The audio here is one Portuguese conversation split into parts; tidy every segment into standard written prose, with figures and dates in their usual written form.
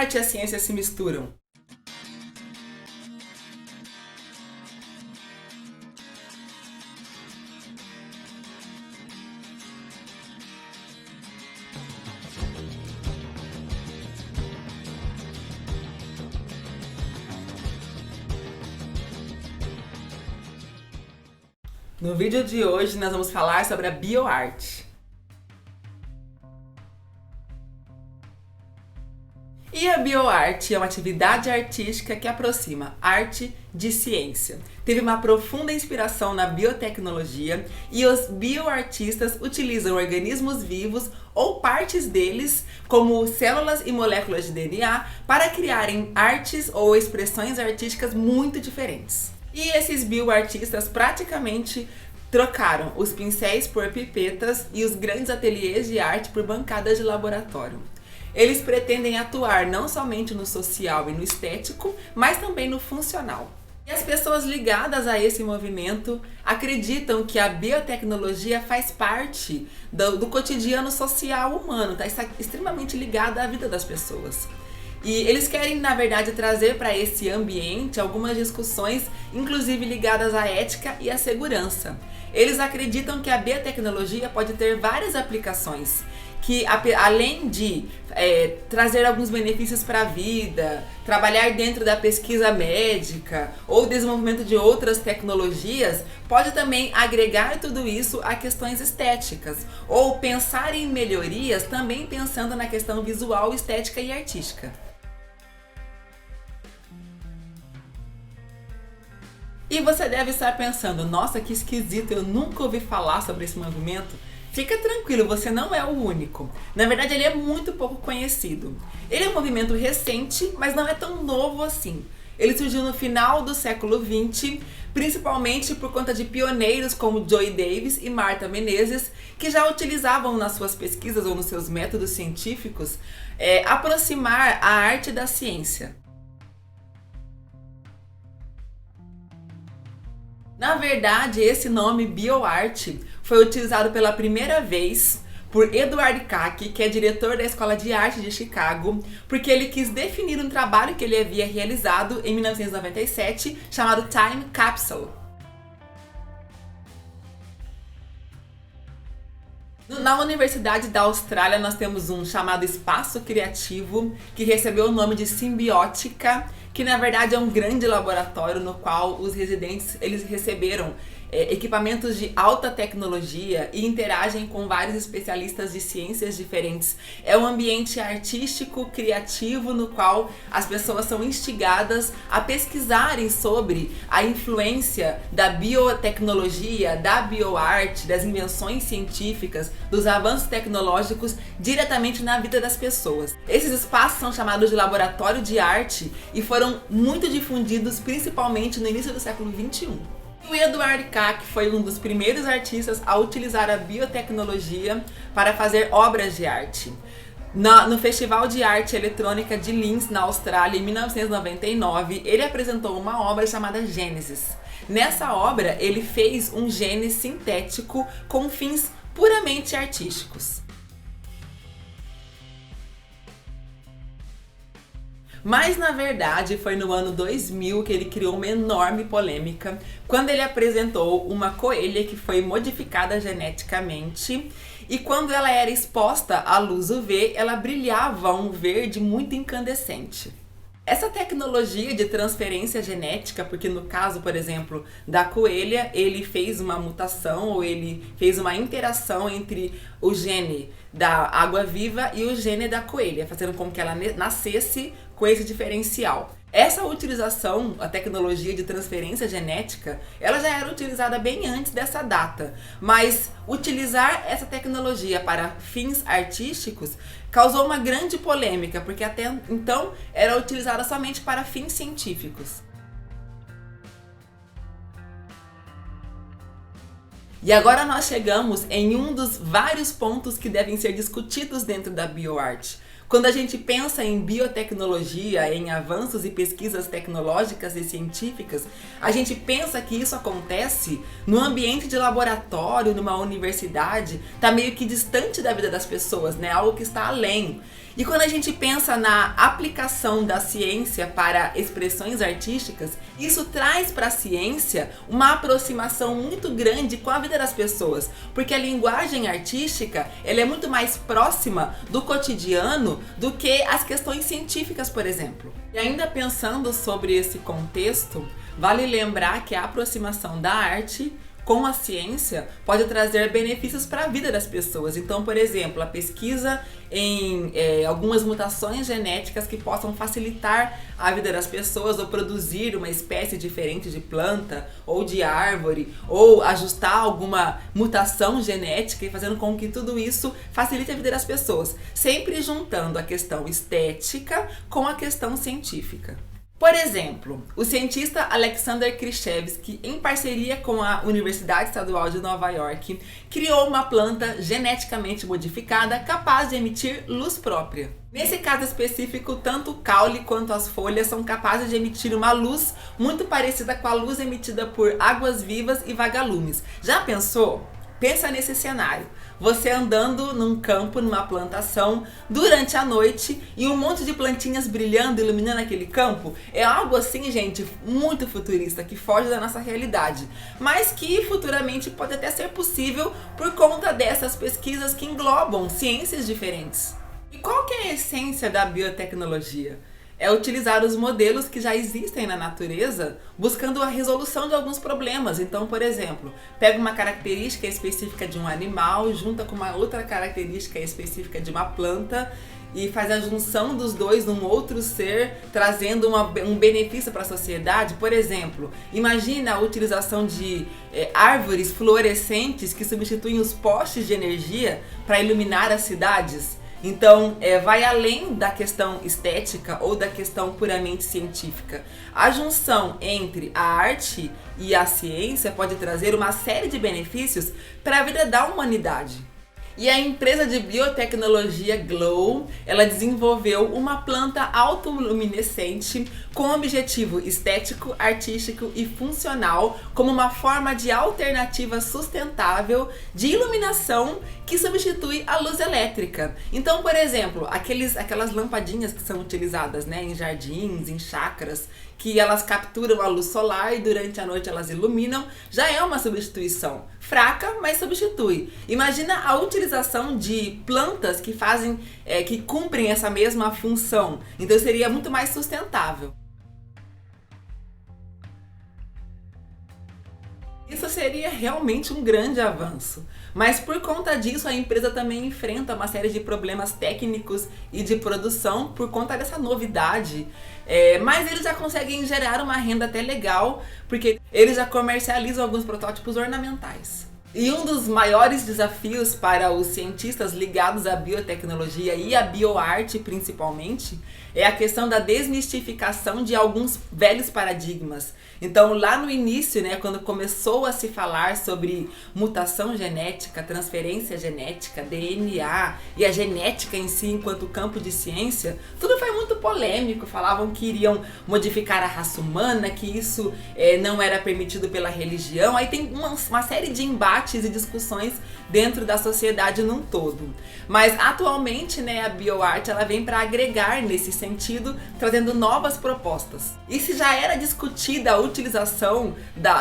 arte e a ciência se misturam? No vídeo de hoje nós vamos falar sobre a bioarte. E a bioarte é uma atividade artística que aproxima arte de ciência. Teve uma profunda inspiração na biotecnologia e os bioartistas utilizam organismos vivos ou partes deles, como células e moléculas de DNA, para criarem artes ou expressões artísticas muito diferentes. E esses bioartistas praticamente trocaram os pincéis por pipetas e os grandes ateliês de arte por bancadas de laboratório. Eles pretendem atuar não somente no social e no estético, mas também no funcional. E as pessoas ligadas a esse movimento acreditam que a biotecnologia faz parte do cotidiano social humano, está extremamente ligada à vida das pessoas. E eles querem, na verdade, trazer para esse ambiente algumas discussões, inclusive ligadas à ética e à segurança. Eles acreditam que a biotecnologia pode ter várias aplicações, que além de trazer alguns benefícios para a vida, trabalhar dentro da pesquisa médica ou desenvolvimento de outras tecnologias, pode também agregar tudo isso a questões estéticas, ou pensar em melhorias também pensando na questão visual, estética e artística. E você deve estar pensando, nossa, que esquisito, eu nunca ouvi falar sobre esse movimento. Fica tranquilo, você não é o único. Na verdade, ele é muito pouco conhecido. Ele é um movimento recente, mas não é tão novo assim. Ele surgiu no final do século XX, principalmente por conta de pioneiros como Joy Davis e Martha Menezes, que já utilizavam nas suas pesquisas ou nos seus métodos científicos aproximar a arte da ciência. Na verdade, esse nome bioarte foi utilizado pela primeira vez por Edward Kaki, que é diretor da Escola de Arte de Chicago, porque ele quis definir um trabalho que ele havia realizado em 1997, chamado Time Capsule. Na Universidade da Austrália nós temos um chamado Espaço Criativo, que recebeu o nome de Simbiótica, que na verdade é um grande laboratório no qual os residentes eles receberam equipamentos de alta tecnologia e interagem com vários especialistas de ciências diferentes. É um ambiente artístico, criativo, no qual as pessoas são instigadas a pesquisarem sobre a influência da biotecnologia, da bioarte, das invenções científicas, dos avanços tecnológicos diretamente na vida das pessoas. Esses espaços são chamados de laboratório de arte e foram muito difundidos principalmente no início do século XXI. O Edward Kaki foi um dos primeiros artistas a utilizar a biotecnologia para fazer obras de arte. No Festival de Arte Eletrônica de Linz, na Austrália, em 1999, ele apresentou uma obra chamada Gênesis. Nessa obra, ele fez um gene sintético com fins puramente artísticos. Mas na verdade foi no ano 2000 que ele criou uma enorme polêmica quando ele apresentou uma coelha que foi modificada geneticamente e quando ela era exposta à luz UV, ela brilhava um verde muito incandescente. Essa tecnologia de transferência genética, porque no caso, por exemplo, da coelha, ele fez uma mutação ou ele fez uma interação entre o gene da água-viva e o gene da coelha, fazendo com que ela nascesse com esse diferencial. Essa utilização, a tecnologia de transferência genética, ela já era utilizada bem antes dessa data, mas utilizar essa tecnologia para fins artísticos causou uma grande polêmica, porque até então era utilizada somente para fins científicos. E agora nós chegamos em um dos vários pontos que devem ser discutidos dentro da bioarte. Quando a gente pensa em biotecnologia, em avanços e pesquisas tecnológicas e científicas, a gente pensa que isso acontece no ambiente de laboratório, numa universidade, está meio que distante da vida das pessoas, né? Algo que está além. E quando a gente pensa na aplicação da ciência para expressões artísticas, isso traz para a ciência uma aproximação muito grande com a vida das pessoas, porque a linguagem artística ela é muito mais próxima do cotidiano do que as questões científicas, por exemplo. E ainda pensando sobre esse contexto, vale lembrar que a aproximação da arte com a ciência pode trazer benefícios para a vida das pessoas. Então, por exemplo, a pesquisa em algumas mutações genéticas que possam facilitar a vida das pessoas ou produzir uma espécie diferente de planta ou de árvore ou ajustar alguma mutação genética e fazendo com que tudo isso facilite a vida das pessoas, sempre juntando a questão estética com a questão científica. Por exemplo, o cientista Alexander Krzyzewski, em parceria com a Universidade Estadual de Nova York, criou uma planta geneticamente modificada capaz de emitir luz própria. Nesse caso específico, tanto o caule quanto as folhas são capazes de emitir uma luz muito parecida com a luz emitida por águas vivas e vagalumes. Já pensou? Pensa nesse cenário, você andando num campo, numa plantação, durante a noite e um monte de plantinhas brilhando, iluminando aquele campo. É algo assim, gente, muito futurista, que foge da nossa realidade, mas que futuramente pode até ser possível por conta dessas pesquisas que englobam ciências diferentes. E qual que é a essência da biotecnologia? É utilizar os modelos que já existem na natureza, buscando a resolução de alguns problemas. Então, por exemplo, pega uma característica específica de um animal, junta com uma outra característica específica de uma planta e faz a junção dos dois num outro ser, trazendo um benefício para a sociedade. Por exemplo, imagina a utilização de árvores fluorescentes que substituem os postes de energia para iluminar as cidades. Então, vai além da questão estética ou da questão puramente científica. A junção entre a arte e a ciência pode trazer uma série de benefícios para a vida da humanidade. E a empresa de biotecnologia Glow, ela desenvolveu uma planta autoluminescente com objetivo estético, artístico e funcional como uma forma de alternativa sustentável de iluminação que substitui a luz elétrica. Então, por exemplo, aquelas lampadinhas que são utilizadas, em jardins, em chácaras, que elas capturam a luz solar e durante a noite elas iluminam, já é uma substituição. Fraca, mas substitui. Imagina a utilização de plantas que cumprem essa mesma função. Então seria muito mais sustentável. Isso seria realmente um grande avanço, mas por conta disso a empresa também enfrenta uma série de problemas técnicos e de produção por conta dessa novidade, mas eles já conseguem gerar uma renda até legal, porque eles já comercializam alguns protótipos ornamentais. E um dos maiores desafios para os cientistas ligados à biotecnologia e à bioarte principalmente é a questão da desmistificação de alguns velhos paradigmas. Então, lá no início, quando começou a se falar sobre mutação genética, transferência genética, DNA e a genética em si enquanto campo de ciência, tudo foi muito polêmico. Falavam que iriam modificar a raça humana, que isso não era permitido pela religião. Aí tem uma série de embates e discussões dentro da sociedade num todo. Mas atualmente, a bioarte ela vem para agregar nesse sentido, trazendo novas propostas. E se já era discutida a utilização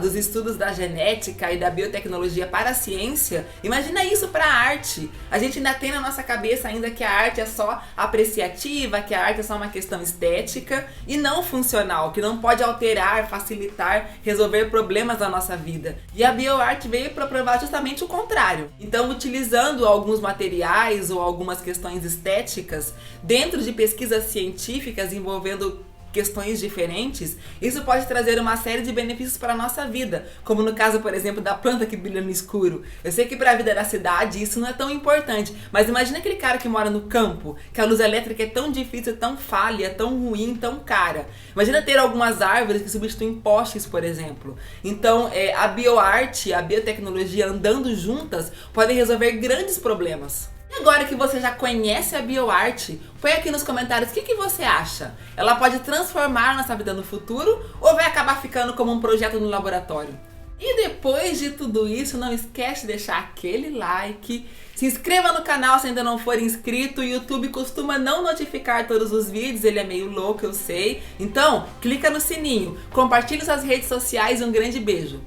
dos estudos da genética e da biotecnologia para a ciência, imagina isso para a arte. A gente ainda tem na nossa cabeça ainda que a arte é só apreciativa, que a arte é só uma questão estética e não funcional, que não pode alterar, facilitar, resolver problemas da nossa vida. E a bioarte veio para provar justamente o contrário. Então, utilizando alguns materiais ou algumas questões estéticas dentro de pesquisas científicas envolvendo questões diferentes, isso pode trazer uma série de benefícios para a nossa vida, como no caso, por exemplo, da planta que brilha no escuro. Eu sei que para a vida da cidade isso não é tão importante, mas imagina aquele cara que mora no campo, que a luz elétrica é tão difícil, tão falha, tão ruim, tão cara. Imagina ter algumas árvores que substituem postes, por exemplo. Então, a bioarte, a biotecnologia andando juntas podem resolver grandes problemas. E agora que você já conhece a bioarte, põe aqui nos comentários o que você acha. Ela pode transformar nossa vida no futuro ou vai acabar ficando como um projeto no laboratório? E depois de tudo isso, não esquece de deixar aquele like, se inscreva no canal se ainda não for inscrito. O YouTube costuma não notificar todos os vídeos, ele é meio louco, eu sei. Então, clica no sininho, compartilhe suas redes sociais e um grande beijo.